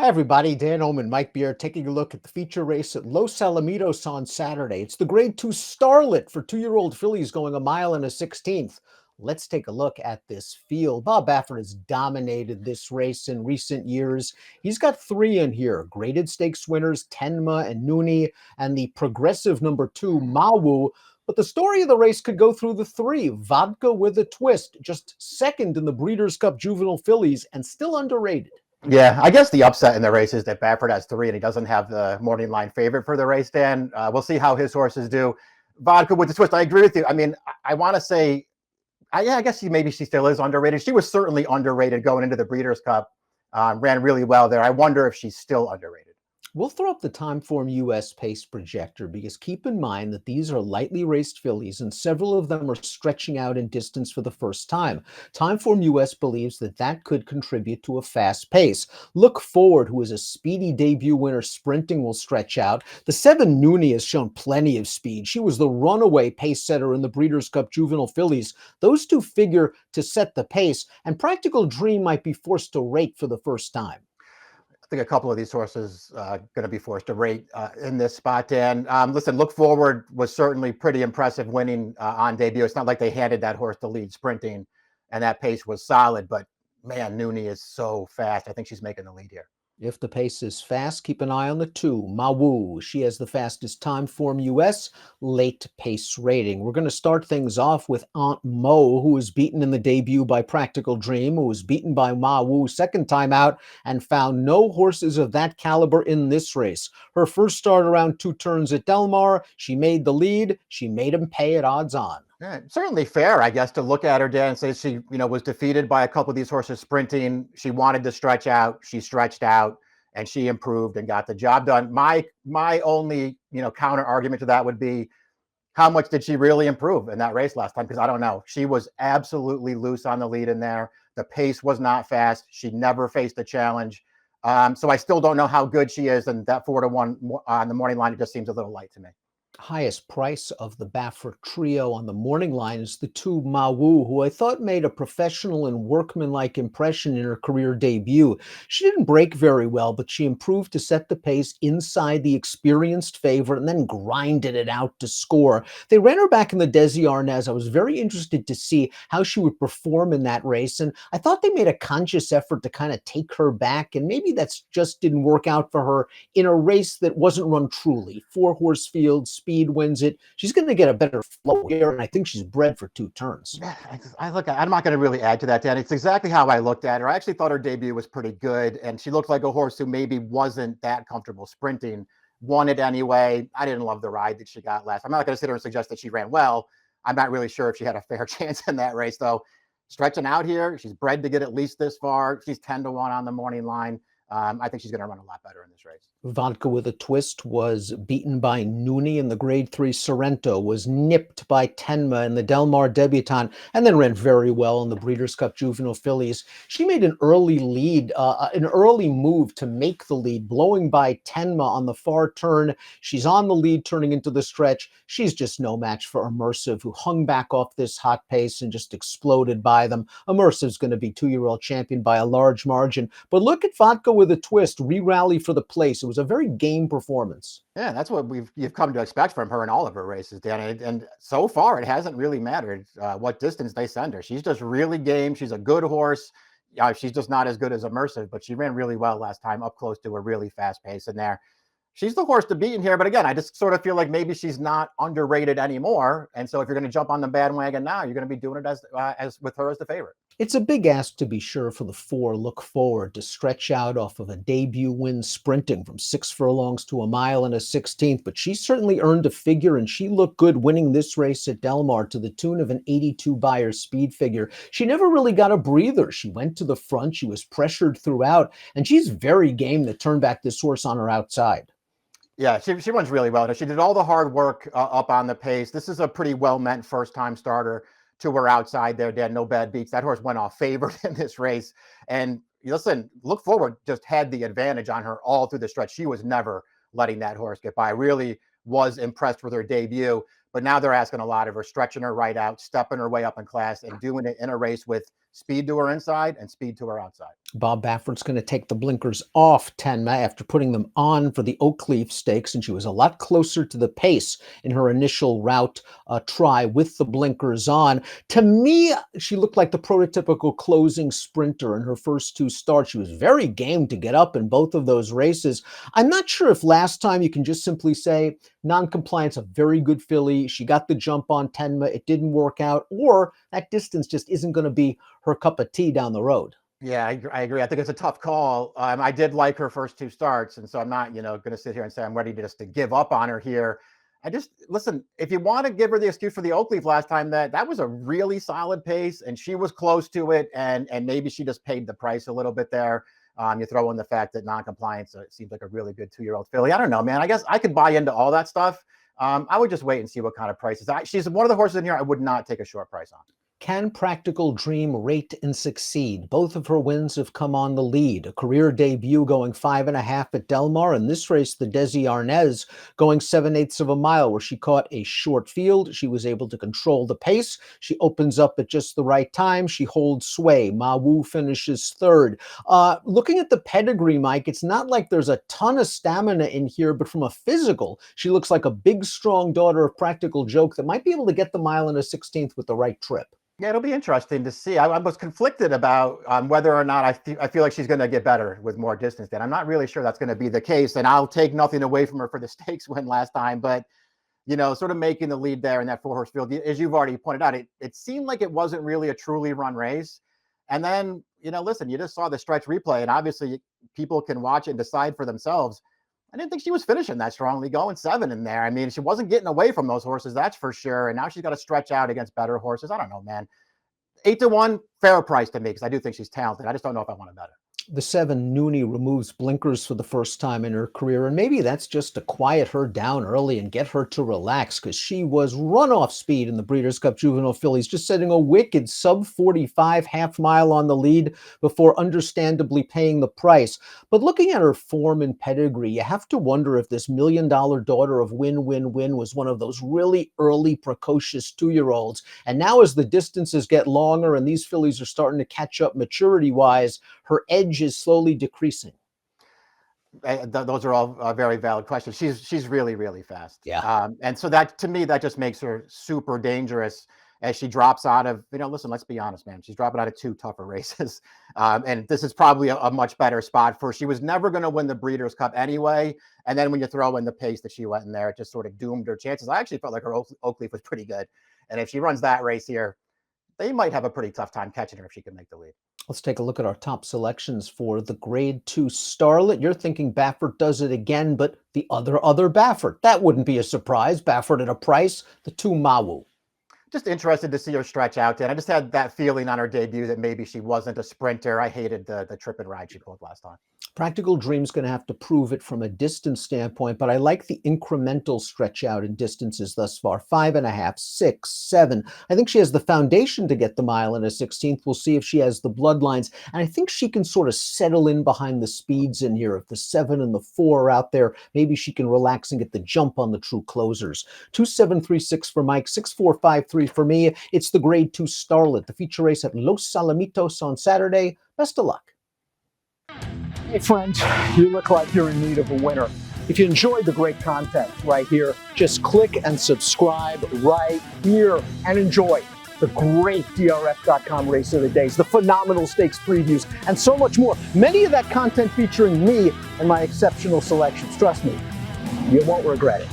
Hi, everybody. Dan Oman, Mike Beer, taking a look at the feature race at Los Alamitos on Saturday. It's the Grade 2 Starlet for two-year-old fillies going 1.16 miles. Let's take a look at this field. Bob Baffert has dominated this race in recent years. He's got three in here, graded stakes winners, Tenma and Nooni, and the progressive number 2, Mawu. But the story of the race could go through the three. Vodka with a twist, just second in the Breeders' Cup Juvenile Fillies and still underrated. Yeah, I guess the upset in the race is that Baffert has three and he doesn't have the morning line favorite for the race, Dan. We'll see how his horses do. Vodka with the twist. I agree with you. I mean, I want to say, I guess maybe she still is underrated. She was certainly underrated going into the Breeders' Cup. Ran really well there. I wonder if she's still underrated. We'll throw up the Timeform US pace projector because keep in mind that these are lightly raced fillies and several of them are stretching out in distance for the first time. Timeform US believes that that could contribute to a fast pace. Look Forward, who is a speedy debut winner sprinting, will stretch out. The 7 Nooni has shown plenty of speed. She was the runaway pace setter in the Breeders' Cup Juvenile Fillies. Those two figure to set the pace, and Practical Dream might be forced to rate for the first time. I think a couple of these horses going to be forced to rate in this spot, Dan. Listen, Look Forward was certainly pretty impressive winning on debut. It's not like they handed that horse the lead sprinting, and that pace was solid. But, man, Nooni is so fast. I think she's making the lead here. If the pace is fast, keep an eye on the 2, Mawu. She has the fastest Timeform US late pace rating. We're going to start things off with Aunt Mo, who was beaten in the debut by Practical Dream, who was beaten by Mawu second time out and found no horses of that caliber in this race. Her first start around 2 turns at Del Mar, she made the lead. She made him pay at odds on. Yeah, certainly fair, I guess, to look at her, Dan, and say she, was defeated by a couple of these horses sprinting. She wanted to stretch out. She stretched out, and she improved and got the job done. My only, counter argument to that would be, how much did she really improve in that race last time? Because I don't know. She was absolutely loose on the lead in there. The pace was not fast. She never faced a challenge. So I still don't know how good she is. And that 4-1 on the morning line, it just seems a little light to me. Highest price of the Baffert trio on the morning line is the 2 Mawu, who I thought made a professional and workmanlike impression in her career debut. She didn't break very well, but she improved to set the pace inside the experienced favorite and then grinded it out to score. They ran her back in the Desi Arnaz. I was very interested to see how she would perform in that race, and I thought they made a conscious effort to kind of take her back, and maybe that's just didn't work out for her in a race that wasn't run truly. 4-horse field, speed wins it. She's going to get a better flow here, and I think she's bred for 2 turns. I'm not going to really add to that, Dan. It's exactly how I looked at her. I actually thought her debut was pretty good, and she looked like a horse who maybe wasn't that comfortable sprinting. Won it anyway. I didn't love the ride that she got last. I'm not going to sit here and suggest that she ran well. I'm not really sure if she had a fair chance in that race, though. Stretching out here, she's bred to get at least this far. She's 10-1 on the morning line. I think she's going to run a lot better in this race. Vodka with a Twist was beaten by Nooni in the Grade 3 Sorrento, was nipped by Tenma in the Del Mar Debutante, and then ran very well in the Breeders' Cup Juvenile Fillies. She made an early lead, an early move to make the lead, blowing by Tenma on the far turn. She's on the lead turning into the stretch. She's just no match for Immersive, who hung back off this hot pace and just exploded by them. Immersive's going to be 2-year-old champion by a large margin. But look at Vodka with a Twist, re-rally for the place. It was a very game performance. Yeah, that's what you've come to expect from her in all of her races, Dan. And so far, it hasn't really mattered what distance they send her. She's just really game. She's a good horse. She's just not as good as Immersive, but she ran really well last time, up close to a really fast pace in there. She's the horse to beat in here. But again, I just sort of feel like maybe she's not underrated anymore. And so if you're going to jump on the bandwagon now, you're going to be doing it as with her as the favorite. It's a big ask to be sure for the 4 Look Forward to stretch out off of a debut win sprinting from 6 furlongs to 1.16 miles, but she certainly earned a figure, and she looked good winning this race at Del Mar to the tune of an 82 Beyer speed figure. She never really got a breather. She went to the front, she was pressured throughout, and she's very game to turn back this horse on her outside. Yeah, she runs really well. She did all the hard work up on the pace. This is a pretty well-meant first-time starter to her outside there, Dan. No bad beats. That horse went off favored in this race. And listen, Look Forward just had the advantage on her all through the stretch. She was never letting that horse get by. Really was impressed with her debut. But now they're asking a lot of her, stretching her right out, stepping her way up in class, and doing it in a race with speed to her inside and speed to her outside. Bob Baffert's going to take the blinkers off Tenma after putting them on for the Oakleaf Stakes, and she was a lot closer to the pace in her initial route try with the blinkers on. To me, she looked like the prototypical closing sprinter in her first two starts. She was very game to get up in both of those races. I'm not sure if last time you can just simply say non-compliance, a very good filly. She got the jump on Tenma. It didn't work out, or that distance just isn't going to be her cup of tea down the road. Yeah, I agree. I think it's a tough call. I did like her first two starts, and so I'm not, going to sit here and say I'm ready to just to give up on her here. I just listen. If you want to give her the excuse for the Oakleaf last time, that was a really solid pace, and she was close to it, and maybe she just paid the price a little bit there. You throw in the fact that non-compliance seems like a really good 2-year-old filly. I don't know, man. I guess I could buy into all that stuff. I would just wait and see what kind of prices. She's one of the horses in here I would not take a short price on. Can Practical Dream rate and succeed? Both of her wins have come on the lead. A career debut going 5.5 at Del Mar. In this race, the Desi Arnaz going 7/8 of a mile, where she caught a short field. She was able to control the pace. She opens up at just the right time. She holds sway. Mawu finishes third. Looking at the pedigree, Mike, it's not like there's a ton of stamina in here, but from a physical, she looks like a big, strong daughter of Practical Joke that might be able to get the mile and a 16th with the right trip. Yeah, it'll be interesting to see. I was conflicted about whether or not I feel like she's going to get better with more distance. Then I'm not really sure that's going to be the case. And I'll take nothing away from her for the stakes win last time, but sort of making the lead there in that 4-horse field, as you've already pointed out, it seemed like it wasn't really a truly run race. And then listen, you just saw the stretch replay, and obviously people can watch it and decide for themselves. I didn't think she was finishing that strongly, going 7 in there. I mean, she wasn't getting away from those horses, that's for sure. And now she's got to stretch out against better horses. I don't know, man. 8-1, fair price to me, because I do think she's talented. I just don't know if I want to bet her. The 7 Nooni removes blinkers for the first time in her career, and maybe that's just to quiet her down early and get her to relax, because she was runoff speed in the Breeders' Cup Juvenile Fillies, just setting a wicked sub-45 half-mile on the lead before understandably paying the price. But looking at her form and pedigree, you have to wonder if this $1 million daughter of Win Win Win was one of those really early, precocious 2-year-olds. And now as the distances get longer and these fillies are starting to catch up maturity-wise, her edge is slowly decreasing. Those are all very valid questions. She's really, really fast. Yeah. And so that, to me, that just makes her super dangerous as she drops out of, listen, let's be honest, man. She's dropping out of 2 tougher races. And this is probably a much better spot for her. She was never going to win the Breeders' Cup anyway. And then when you throw in the pace that she went in there, it just sort of doomed her chances. I actually felt like her Oakleaf was pretty good. And if she runs that race here, they might have a pretty tough time catching her if she can make the lead. Let's take a look at our top selections for the Grade 2 Starlet. You're thinking Baffert does it again, but the other Baffert. That wouldn't be a surprise. Baffert at a price, the 2 Mawu. Just interested to see her stretch out. And I just had that feeling on her debut that maybe she wasn't a sprinter. I hated the trip and ride she pulled last time. Practical Dream's going to have to prove it from a distance standpoint, but I like the incremental stretch out in distances thus far. 5.5, 6, 7. I think she has the foundation to get the mile and a 16th. We'll see if she has the bloodlines. And I think she can sort of settle in behind the speeds in here. If the 7 and the 4 are out there, maybe she can relax and get the jump on the true closers. 2736 for Mike, 6453 for me. It's the Grade 2 Starlet, the feature race at Los Alamitos on Saturday. Best of luck. Hey friends, you look like you're in need of a winner. If you enjoyed the great content right here, just click and subscribe right here and enjoy the great DRF.com race of the days, the phenomenal stakes previews, and so much more. Many of that content featuring me and my exceptional selections. Trust me, you won't regret it.